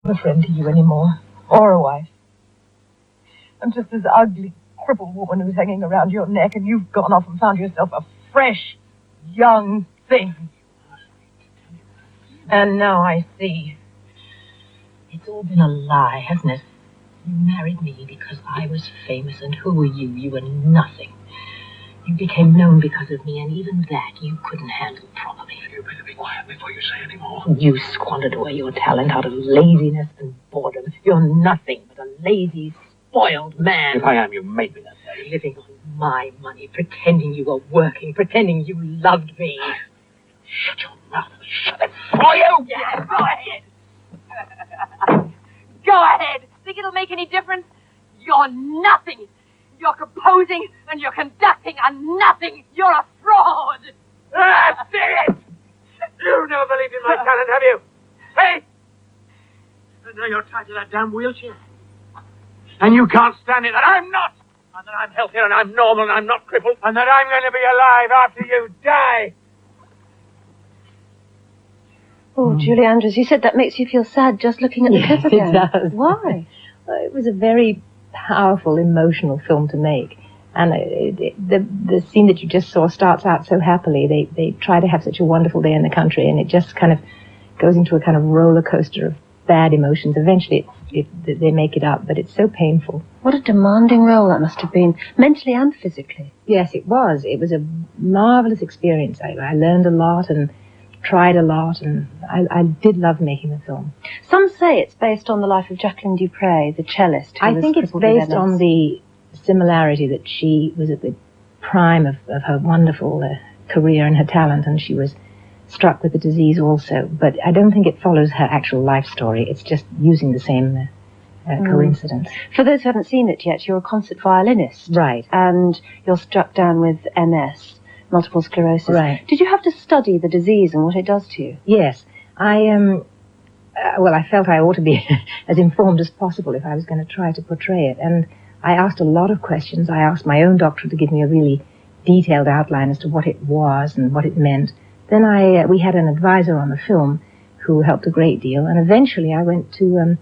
a friend to you anymore, or a wife. I'm just this ugly, crippled woman who's hanging around your neck, and you've gone off and found yourself a fresh, young thing. And now I see. It's all been a lie, hasn't it? You married me because I was famous, and who were you? You were nothing. You became known because of me, and even that you couldn't handle properly. You better be quiet before you say any more. You squandered away your talent out of laziness and boredom. You're nothing but a lazy, spoiled man. If I am, you made me that way. Living on my money, pretending you were working, pretending you loved me. Shut your mouth and shut it for you! Yeah, go ahead. Go ahead. Think it'll make any difference? You're nothing. You're composing and you're conducting a nothing. You're a fraud. That's it! You never believed in my talent, have you? Hey! And now you're tied to that damn wheelchair. And you can't stand it that I'm not! And that I'm healthier and I'm normal and I'm not crippled. And that I'm going to be alive after you die! Oh, Julie Andrews, you said that makes you feel sad just looking at the clip again. It does. Why? Well, it was a very powerful, emotional film to make. And the scene that you just saw starts out so happily. They try to have such a wonderful day in the country, and it just kind of goes into a kind of roller coaster of bad emotions. Eventually, they make it up, but it's so painful. What a demanding role that must have been, mentally and physically. Yes, it was. It was a marvelous experience. I learned a lot and tried a lot, and I did love making the film. Some say it's based on the life of Jacqueline Dupre, the cellist. I think it's based on the similarity that she was at the prime of her wonderful career and her talent, and she was struck with the disease also. But I don't think it follows her actual life story. It's just using the same coincidence. For those who haven't seen it yet, you're a concert violinist. Right. And you're struck down with MS, multiple sclerosis. Right. Did you have to study the disease and what it does to you? Yes. I felt I ought to be as informed as possible if I was going to try to portray it. And I asked a lot of questions. I asked my own doctor to give me a really detailed outline as to what it was and what it meant. Then we had an advisor on the film who helped a great deal. And eventually I went to a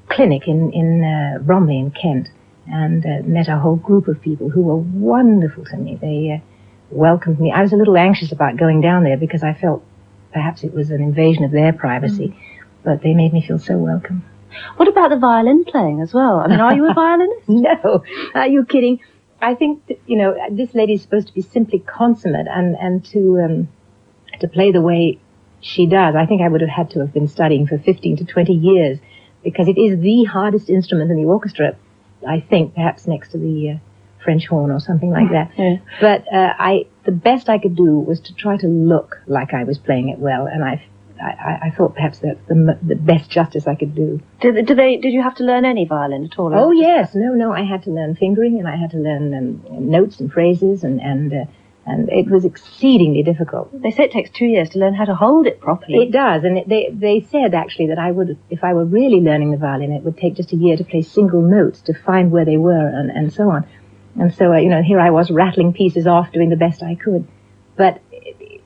clinic in Bromley in Kent and met a whole group of people who were wonderful to me. They welcomed me. I was a little anxious about going down there because I felt perhaps it was an invasion of their privacy, but they made me feel so welcome. What about the violin playing as well? I mean, are you a violinist? No, are you kidding? I think that, this lady is supposed to be simply consummate, and to play the way she does, I think I would have had to have been studying for 15 to 20 years, because it is the hardest instrument in the orchestra, I think, perhaps next to the French horn or something like that. Yeah. But the best I could do was to try to look like I was playing it well, and I thought perhaps that's the best justice I could do. Did you have to learn any violin at all? Oh yes, no, I had to learn fingering, and I had to learn notes and phrases, and it was exceedingly difficult. They say it takes 2 years to learn how to hold it properly. It does, and they said actually that if I were really learning the violin, it would take just a year to play single notes to find where they were and so on. And so, here I was rattling pieces off, doing the best I could. But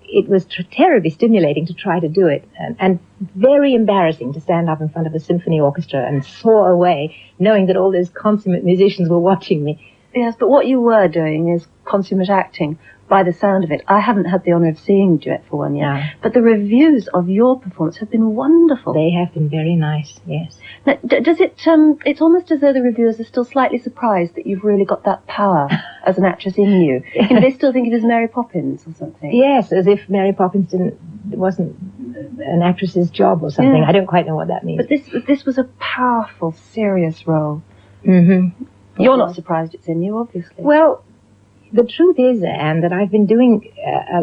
it was terribly stimulating to try to do it, and very embarrassing to stand up in front of a symphony orchestra and soar away, knowing that all those consummate musicians were watching me. Yes, but what you were doing is consummate acting, by the sound of it. I haven't had the honour of seeing Duet For One yet, No. but the reviews of your performance have been wonderful. They have been very nice, yes. Now, does it, it's almost as though the reviewers are still slightly surprised that you've really got that power as an actress in you. They still think it is Mary Poppins or something. Yes, as if Mary Poppins wasn't an actress's job or something. Yeah. I don't quite know what that means. But this was a powerful, serious role. Mm-hmm. You're not surprised it's in you, obviously. Well, the truth is, Anne, that I've been doing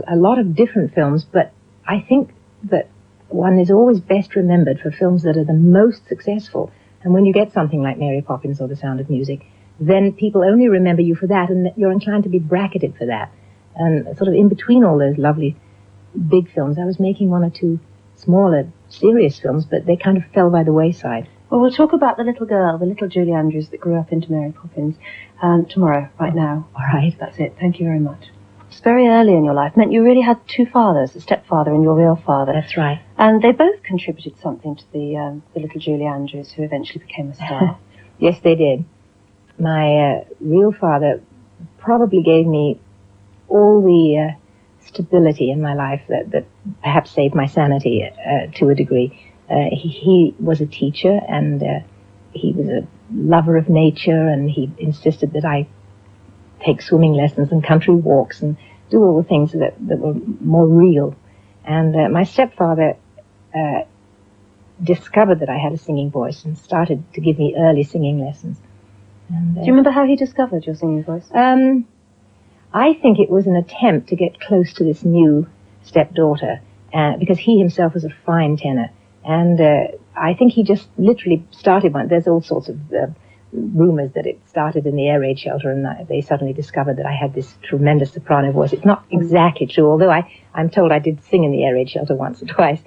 a lot of different films, but I think that one is always best remembered for films that are the most successful. And when you get something like Mary Poppins or The Sound of Music, then people only remember you for that, and you're inclined to be bracketed for that. And sort of in between all those lovely big films, I was making one or two smaller, serious films, but they kind of fell by the wayside. Well, we'll talk about the little girl, the little Julie Andrews that grew up into Mary Poppins tomorrow, right now. All right. That's it. Thank you very much. It's very early in your life. Meant you really had two fathers, a stepfather and your real father. That's right. And they both contributed something to the little Julie Andrews, who eventually became a star. Yes, they did. My real father probably gave me all the stability in my life that perhaps saved my sanity to a degree. He was a teacher, and he was a lover of nature, and he insisted that I take swimming lessons and country walks and do all the things that were more real. And my stepfather discovered that I had a singing voice and started to give me early singing lessons. And, Do you remember how he discovered your singing voice? I think it was an attempt to get close to this new stepdaughter, because he himself was a fine tenor. And I think he just literally started one. There's all sorts of rumors that it started in the air raid shelter, and they suddenly discovered that I had this tremendous soprano voice. It's not exactly true, although I'm told I did sing in the air raid shelter once or twice.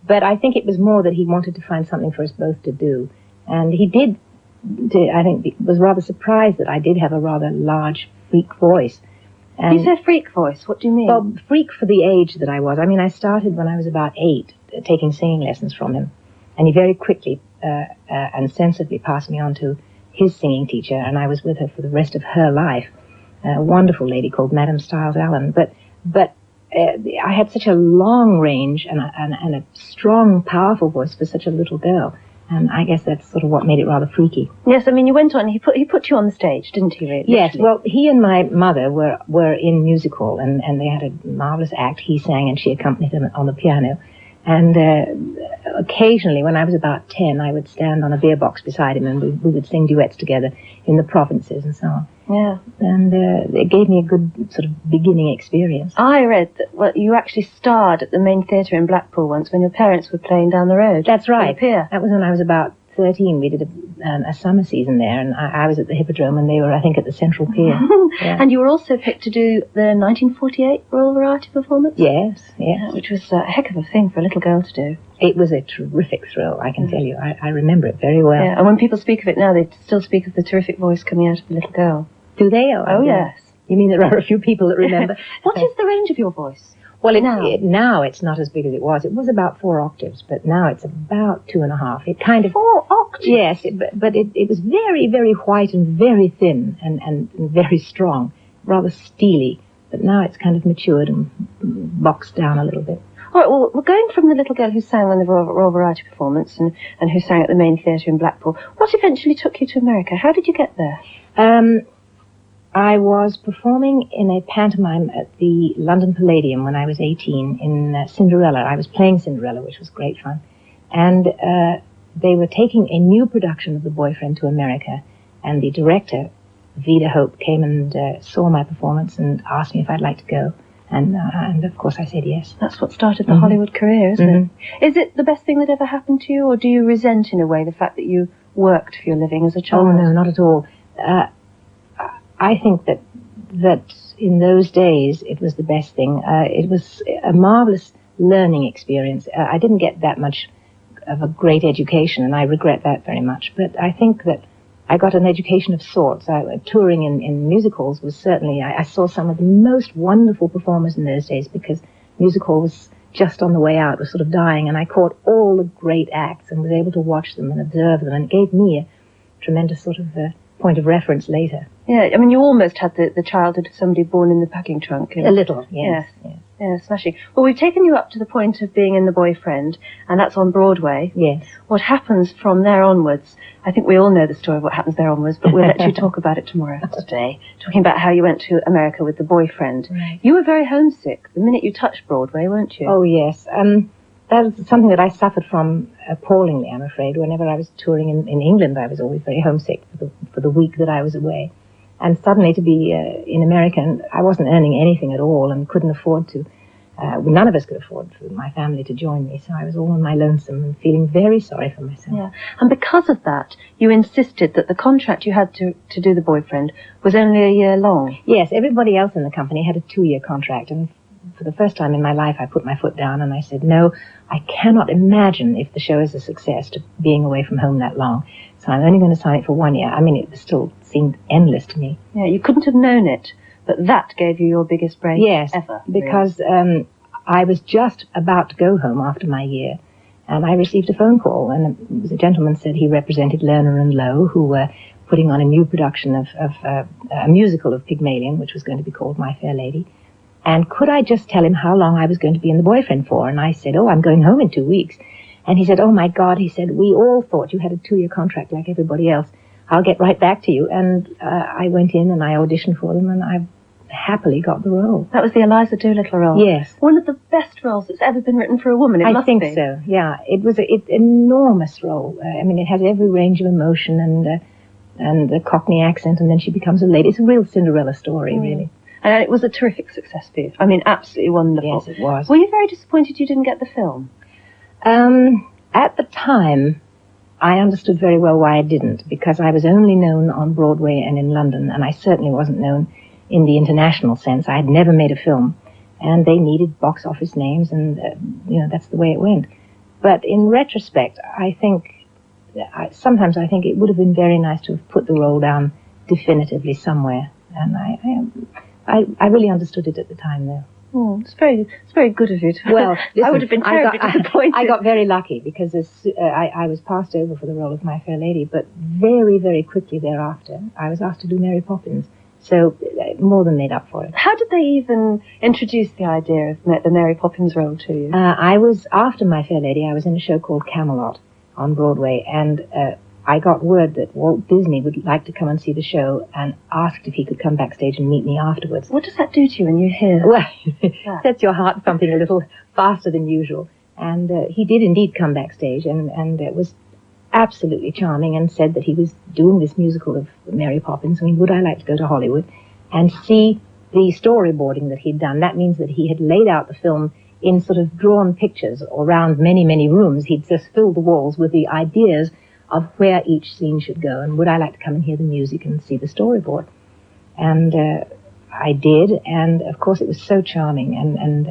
But I think it was more that he wanted to find something for us both to do. And he did, I think, was rather surprised that I did have a rather large freak voice. And you said freak voice. What do you mean? Well, freak for the age that I was. I mean, I started when I was about 8, taking singing lessons from him. And he very quickly and sensibly passed me on to his singing teacher, and I was with her for the rest of her life, a wonderful lady called Madame Stiles Allen. But I had such a long range and a strong, powerful voice for such a little girl. And I guess that's sort of what made it rather freaky. Yes, I mean, you went on, he put you on the stage, didn't he, really? Yes, well, he and my mother were in music hall, and they had a marvelous act. He sang and she accompanied him on the piano. And occasionally, when I was about 10, I would stand on a beer box beside him, and we would sing duets together in the provinces and so on. Yeah. And it gave me a good sort of beginning experience. I read that you actually starred at the main theatre in Blackpool once when your parents were playing down the road. That's right. The pier. That was when I was about 13. We did a summer season there, and I was at the Hippodrome, and they were, I think, at the Central Pier. Yeah. And you were also picked to do the 1948 Royal Variety performance? Yes. Which was a heck of a thing for a little girl to do. It was a terrific thrill, I can tell you. I remember it very well. Yeah, and when people speak of it now, they still speak of the terrific voice coming out of the little girl. Do they? Oh, yes. You mean there are a few people that remember? What is the range of your voice? Well, now it's not as big as it was. It was about 4 octaves, but now it's about 2.5. It kind of 4 octaves. Yes, but it was very, very white and very thin and very strong, rather steely. But now it's kind of matured and boxed down a little bit. All right, well, we're going from the little girl who sang on the Royal Variety performance and who sang at the main theatre in Blackpool. What eventually took you to America? How did you get there? I was performing in a pantomime at the London Palladium when I was 18 in Cinderella. I was playing Cinderella, which was great fun. And they were taking a new production of The Boyfriend to America. And the director, Vida Hope, came and saw my performance and asked me if I'd like to go. And of course I said yes. That's what started the Hollywood career, isn't it? Is it the best thing that ever happened to you, or do you resent in a way the fact that you worked for your living as a child? Oh, no, not at all. I think that in those days it was the best thing. It was a marvelous learning experience. I didn't get that much of a great education, and I regret that very much. But I think that I got an education of sorts. Touring in music halls was certainly, I saw some of the most wonderful performers in those days, because music hall was just on the way out, was sort of dying, and I caught all the great acts and was able to watch them and observe them, and it gave me a tremendous sort of point of reference later. Yeah, I mean, you almost had the childhood of somebody born in the packing trunk. A little, yes. Yeah, smashing. Well, we've taken you up to the point of being in The Boyfriend, and that's on Broadway. Yes. What happens from there onwards, I think we all know the story of what happens there onwards, but we'll let you talk about it tomorrow. Today, talking about how you went to America with The Boyfriend. Right. You were very homesick the minute you touched Broadway, weren't you? Oh, yes. That was something that I suffered from appallingly, I'm afraid. Whenever I was touring in England, I was always very homesick for the week that I was away. And suddenly to be in America, and I wasn't earning anything at all and couldn't afford to, none of us could afford for my family to join me, so I was all on my lonesome and feeling very sorry for myself. Yeah, and because of that, you insisted that the contract you had to do The Boyfriend was only a year long. Yes, everybody else in the company had a 2-year contract, and for the first time in my life I put my foot down and I said, no, I cannot imagine, if the show is a success, to being away from home that long. So I'm only going to sign it for 1 year. I mean, it still seemed endless to me. Yeah, you couldn't have known it, but that gave you your biggest break ever. Because I was just about to go home after my year, And I received a phone call, and the gentleman said he represented Lerner and Lowe, who were putting on a new production of a musical of Pygmalion, which was going to be called My Fair Lady. And could I just tell him how long I was going to be in The Boyfriend for? And I said, I'm going home in 2 weeks. And he said, oh, my God, he said, we all thought you had a 2-year contract like everybody else. I'll get right back to you. And I went in and I auditioned for them, and I happily got the role. That was the Eliza Doolittle role? Yes. One of the best roles that's ever been written for a woman, I think so, yeah. It was an enormous role. I mean, it has every range of emotion and the Cockney accent, and then she becomes a lady. It's a real Cinderella story, really. And it was a terrific success for you. I mean, absolutely wonderful. Yes, it was. Were you very disappointed you didn't get the film? At the time, I understood very well why I didn't, because I was only known on Broadway and in London, and I certainly wasn't known in the international sense. I had never made a film, and they needed box office names, and, that's the way it went. But in retrospect, I think, sometimes I think it would have been very nice to have put the role down definitively somewhere, and I really understood it at the time, though. Oh, it's very good of you. Well, listen, I would have been terribly disappointed. I got very lucky because I was passed over for the role of My Fair Lady, but very, very quickly thereafter, I was asked to do Mary Poppins. So more than made up for it. How did they even introduce the idea of the Mary Poppins role to you? After My Fair Lady, I was in a show called Camelot on Broadway, and I got word that Walt Disney would like to come and see the show and asked if he could come backstage and meet me afterwards. What does that do to you when you hear Well, it sets your heart thumping a little faster than usual. And he did indeed come backstage, and it was absolutely charming, and said that he was doing this musical of Mary Poppins. I mean, would I like to go to Hollywood and see the storyboarding that he'd done? That means that he had laid out the film in sort of drawn pictures around many, many rooms. He'd just filled the walls with the ideas of where each scene should go, and would I like to come and hear the music and see the storyboard? And I did, and of course it was so charming, and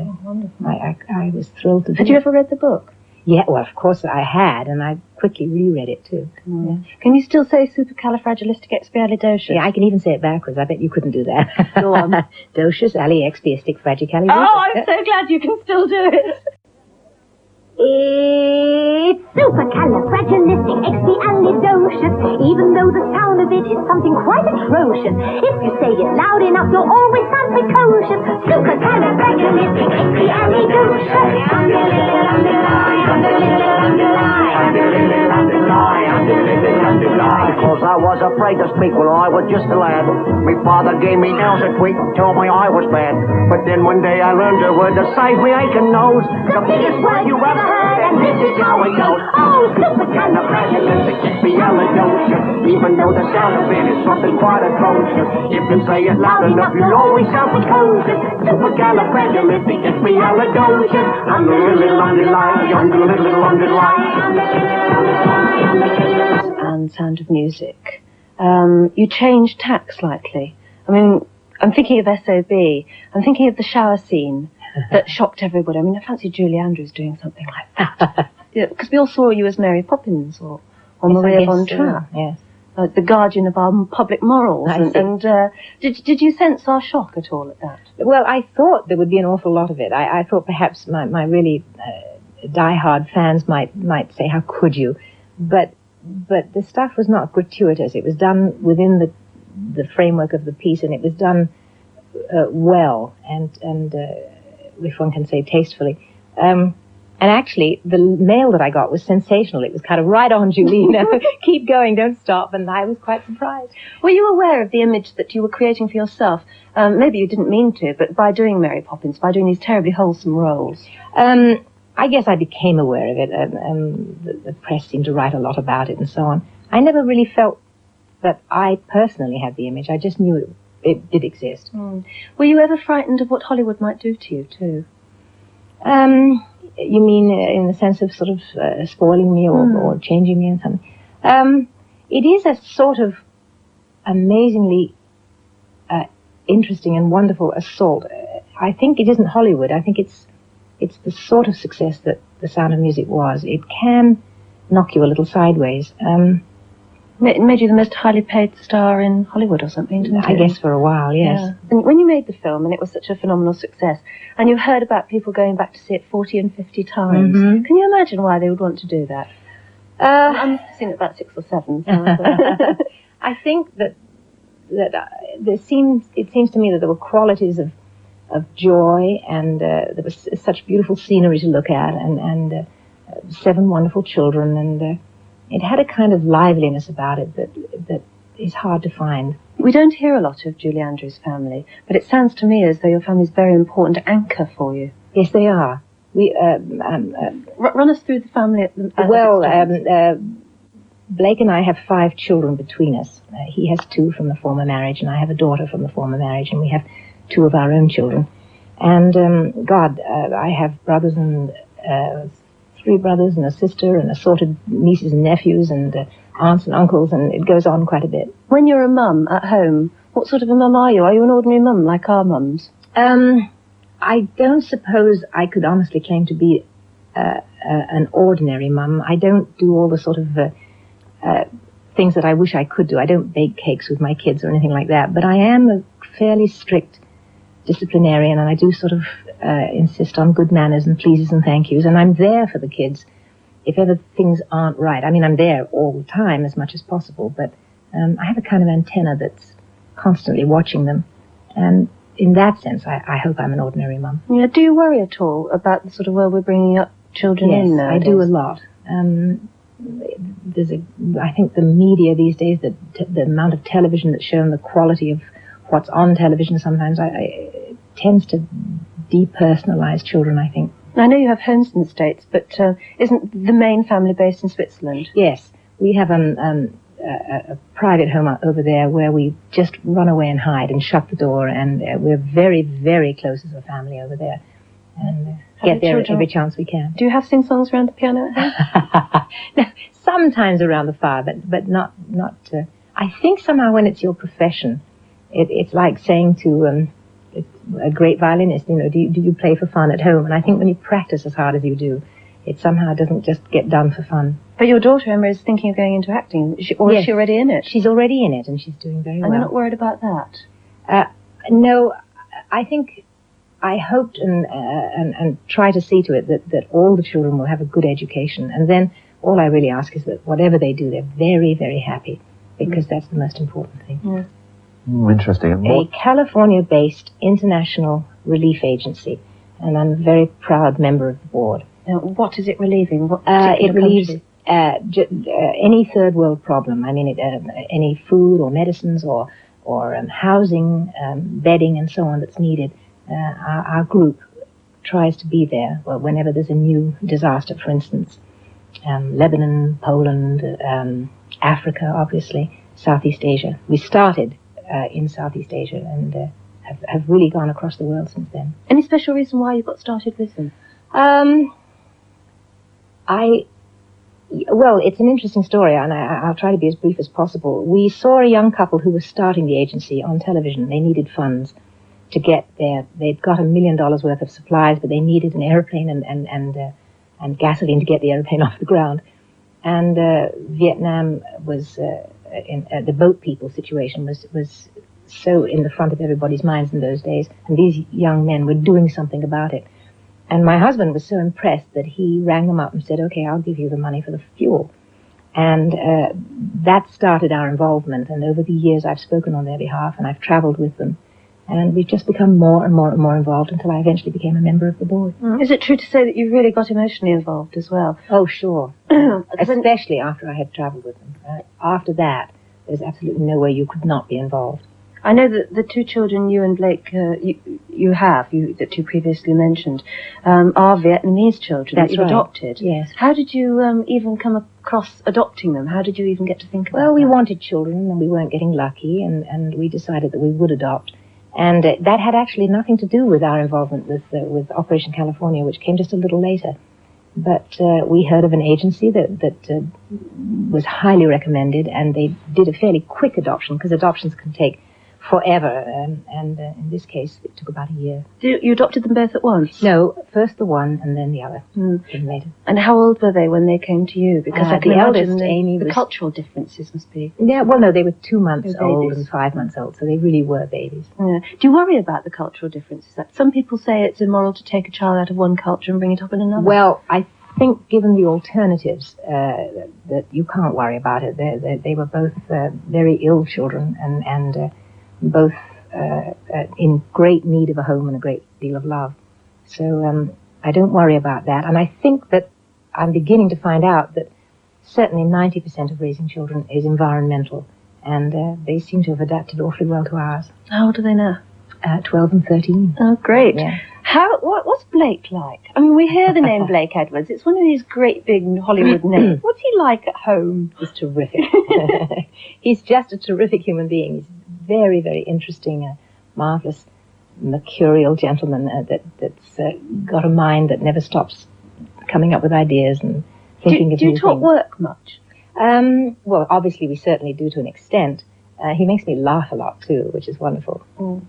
I was thrilled to do it. Had you ever read the book? Yeah, well, of course I had, and I quickly reread it too. Yeah. Can you still say supercalifragilisticexpialidocious? Yeah, I can even say it backwards. I bet you couldn't do that. Go on. Docious, aliexpiasticfragicalidocious. Oh, I'm so glad you can still do it. It's supercalifragilisticexpialidocious, even though the sound of it is something quite atrocious. If you say it loud enough, you'll always sound precocious. Because I was afraid to speak when I was just a lad. My father gave me nails a tweak, told me I was bad. But then one day I learned a word to save me aching nose. The biggest word you ever heard, and this is how it goes. Oh, supercalifragilisticexpialidocious. Even though the sound of it is something quite atrocious. If you say it loud enough, you'll always sound precocious. Supercalifragilisticexpialidocious. Under a little underline, under a little underline. And Sound of Music. You changed tack slightly. I mean, I'm thinking of SOB. I'm thinking of the shower scene that shocked everybody. I mean, I fancy Julie Andrews doing something like that. Because we all saw you as Mary Poppins or Maria von Trapp. Yes. The guardian of our public morals. Did you sense our shock at all at that? Well, I thought there would be an awful lot of it. I thought perhaps my really die-hard fans might say, how could you? But the stuff was not gratuitous. It was done within the framework of the piece, and it was done well and if one can say tastefully. And actually, the mail that I got was sensational. It was kind of right on, Julie, keep going, don't stop, and I was quite surprised. Were you aware of the image that you were creating for yourself? Maybe you didn't mean to, but by doing Mary Poppins, by doing these terribly wholesome roles? I guess I became aware of it, and the press seemed to write a lot about it and so on. I never really felt that I personally had the image. I just knew it did exist. Were you ever frightened of what Hollywood might do to you, too? You mean in the sense of sort of spoiling me or changing me in something? It is a sort of amazingly interesting and wonderful assault. I think it isn't Hollywood. I think it's the sort of success that The Sound of Music was. It can knock you a little sideways. It made you the most highly paid star in Hollywood or something, didn't it? I guess for a while, yes. Yeah. And when you made the film, and it was such a phenomenal success, and you heard about people going back to see it 40 and 50 times, can you imagine why they would want to do that? I must have seen it about 6 or 7. So I think that it seems to me that there were qualities of joy, and there was such beautiful scenery to look at, and 7 wonderful children, and it had a kind of liveliness about it that is hard to find. We don't hear a lot of Julie Andrews' family, but it sounds to me as though your family is a very important anchor for you. Yes, they are. We run us through the family. Blake and I have 5 children between us. He has 2 from the former marriage, and I have a daughter from the former marriage, and we have 2 of our own children. And I have brothers and 3 brothers and a sister and assorted nieces and nephews and aunts and uncles, and it goes on quite a bit. When you're a mum at home, what sort of a mum are you? Are you an ordinary mum like our mums? I don't suppose I could honestly claim to be an ordinary mum. I don't do all the sort of things that I wish I could do. I don't bake cakes with my kids or anything like that, but I am a fairly strict disciplinarian, and I do sort of insist on good manners and pleases and thank yous, and I'm there for the kids if ever things aren't right. I mean, I'm there all the time as much as possible, but I have a kind of antenna that's constantly watching them, and in that sense, I hope I'm an ordinary mum. Yeah. Do you worry at all about the sort of world we're bringing up children in nowadays? Yes, I do a lot. I think the media these days, the amount of television that's shown, the quality of what's on television sometimes, it tends to depersonalize children, I think. I know you have homes in the States, but isn't the main family based in Switzerland? Yes, we have a private home over there where we just run away and hide and shut the door, and we're very, very close as a family over there, and get there every chance we can. Do you have sing-songs around the piano at home? No, sometimes around the fire, but not. I think somehow when it's your profession, it's like saying to a great violinist, do you play for fun at home? And I think when you practice as hard as you do, it somehow doesn't just get done for fun. But your daughter, Emma, is thinking of going into acting. Is she already in it? She's already in it, and she's doing very well. And you're not worried about that? No, I think I hoped and try to see to it that all the children will have a good education. And then all I really ask is that whatever they do, they're very, very happy, because that's the most important thing. Yeah. Interesting. A California-based international relief agency, and I'm a very proud member of the board. Now, what is it relieving? What it relieves any third world problem. I mean, any food or medicines or housing, bedding, and so on that's needed. Our group tries to be there whenever there's a new disaster, for instance. Lebanon, Poland, Africa, obviously, Southeast Asia. We started in Southeast Asia and have really gone across the world since then. Any special reason why you got started with them? Well, it's an interesting story, and I'll try to be as brief as possible. We saw a young couple who was starting the agency on television. They needed funds to get there. They'd got $1 million worth of supplies, but they needed an airplane and gasoline to get the airplane off the ground. And Vietnam was, the boat people situation was so in the front of everybody's minds in those days, and these young men were doing something about it. And my husband was so impressed that he rang them up and said, okay, I'll give you the money for the fuel. And that started our involvement. And over the years, I've spoken on their behalf, and I've traveled with them. And we've just become more and more and more involved until I eventually became a member of the board. Is it true to say that you really got emotionally involved as well? Oh, sure. Especially after I had traveled with them. After that, there's absolutely no way you could not be involved. I know that the 2 children you and Blake that you previously mentioned, are Vietnamese children that you've adopted. Yes. How did you even come across adopting them? How did you even get to think about Well, we that? wanted children, and we weren't getting lucky, and we decided that we would adopt. And that had actually nothing to do with our involvement with Operation California, which came just a little later. But we heard of an agency that was highly recommended, and they did a fairly quick adoption, because adoptions can take forever. And in this case, it took about a year. You adopted them both at once? No, first the one and then the other. Came later. And how old were they when they came to you? Because I can the imagine eldest, Amy, the was... cultural differences must be... Yeah, well, no, they were 2 months They were old babies. and 5 months old, so they really were babies. Yeah. Do you worry about the cultural differences? Like, some people say it's immoral to take a child out of one culture and bring it up in another. Well, I think given the alternatives, that you can't worry about it. They were both very ill children and both in great need of a home and a great deal of love. So I don't worry about that. And I think that I'm beginning to find out that certainly 90% of raising children is environmental. And they seem to have adapted awfully well to ours. How old are they now? 12 and 13. Oh, great. Yeah. What's Blake like? I mean, we hear the name Blake Edwards. It's one of these great big Hollywood names. What's he like at home? He's terrific. He's just a terrific human being. He's very, very interesting, marvelous, mercurial gentleman that's got a mind that never stops coming up with ideas and thinking of Do you new talk things. work much? Well, obviously we certainly do to an extent. He makes me laugh a lot too, which is wonderful.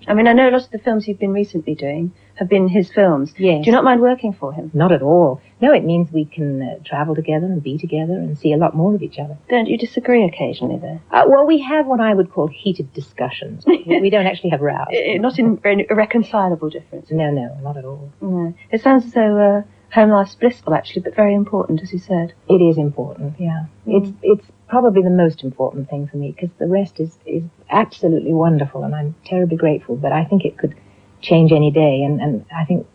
I mean, I know a lot of the films you've been recently doing have been his films. Yes. Do you not mind working for him? Not at all. No, it means we can travel together and be together and see a lot more of each other. Don't you disagree occasionally, though? Well, we have what I would call heated discussions. We don't actually have rows. Not in very irreconcilable differences. No, not at all. No. It sounds as though home life's blissful, actually, but very important, as you said. It is important, yeah. It's probably the most important thing for me, because the rest is absolutely wonderful, and I'm terribly grateful, but I think it could change any day, and I think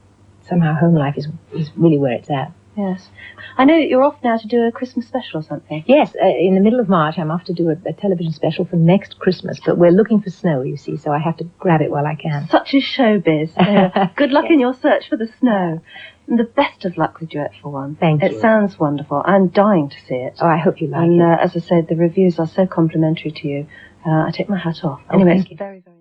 somehow home life is really where it's at. Yes. I know that you're off now to do a Christmas special or something. Yes, in the middle of March, I'm off to do a television special for next Christmas, but we're looking for snow, you see, so I have to grab it while I can. Such is showbiz. Good luck in your search for the snow. And the best of luck with Duet For One. Thank you. It sounds wonderful. I'm dying to see it. Oh, I hope you like and, it. as I said, the reviews are so complimentary to you. I take my hat off. Oh, Anyway, thank it's you. very, very...